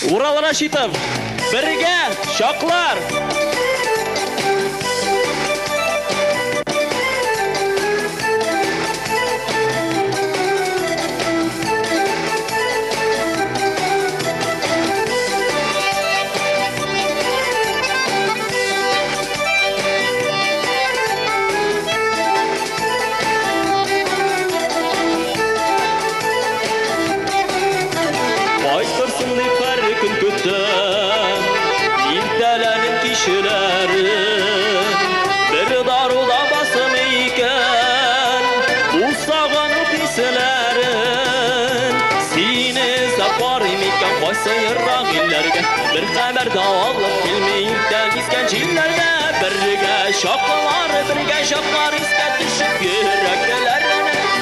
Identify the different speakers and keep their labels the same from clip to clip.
Speaker 1: Ural Rashidov, birga shoqlar. Aytırsın deyip her gün kötü İntelenin kişileri Bir darula basım iken Ussağanı pislerin Sine zaparim iken Koysa yırrak illerge Bir haber dağılıp Bilmeyikten isken çillerge Birge şaplar iske düşüp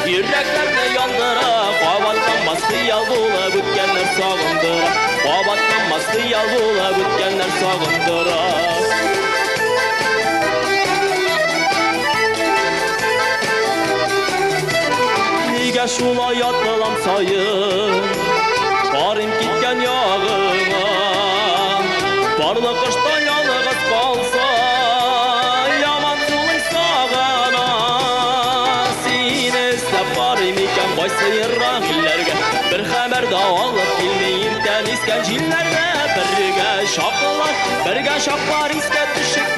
Speaker 1: Yüreklerine yandıra Qabatlanmazdı yalvula Bütkenler sağındıra Qabatlanmazdı yalvula Bütkenler sağındıra Nige şulay atmalam sayın Barim gitken yağına Barlı kışta yalnız kalsa Yaman sulay sağana Sine sefarim iken Koysa yırrak illerge Bir haber dağılıp Bilmeyimden isken çillerge Birge şaplar iske düşüp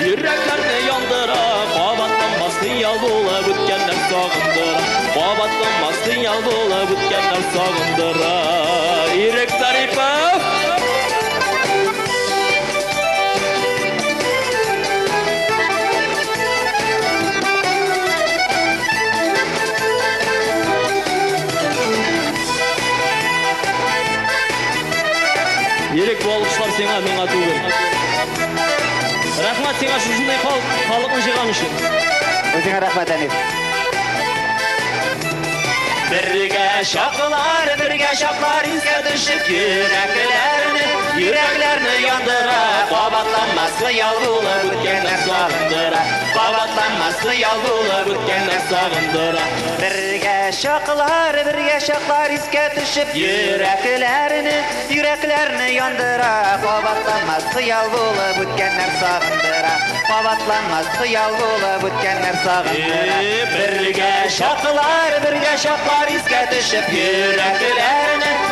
Speaker 1: Yüreklerine yandıra Qabatlanmazdı yalvula Bütkenler sağındıra Qabatlanmazdı yalvula Bütkenler sağındıra İrek Zaripov Ерек болушылар сеңа мен атуым. Рахмат сеңа шушындай халықын жиған үшін.
Speaker 2: Өзіңе рахмат Әнес.
Speaker 1: Бірге шақлар ізге düşіп Yüreklerini yandıra Qabatlanmazlı yalvula Bütkenler sağındıra Qabatlanmazlı yalvula Bütkenler sağındıra
Speaker 2: Birge şaklar izge düşüp Yüreklerini yandıra Qabatlanmazdı yalvula Bütkenler sağındıra Qabatlanmazdı yalvula Bütkenler sağındıra
Speaker 1: Birge şaqlar izge düşüp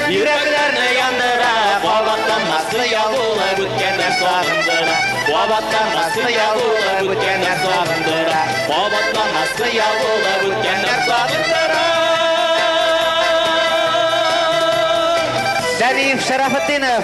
Speaker 1: Yüreklerini yandıra Qabatlanmazdı yalvula Bütkenler sağındıra Qabatlanmazdı yalvula Bütkenler sağındıra Qabatlanmazdı yalvula Bütkenler sağındıra
Speaker 2: Zarif Şarafettinov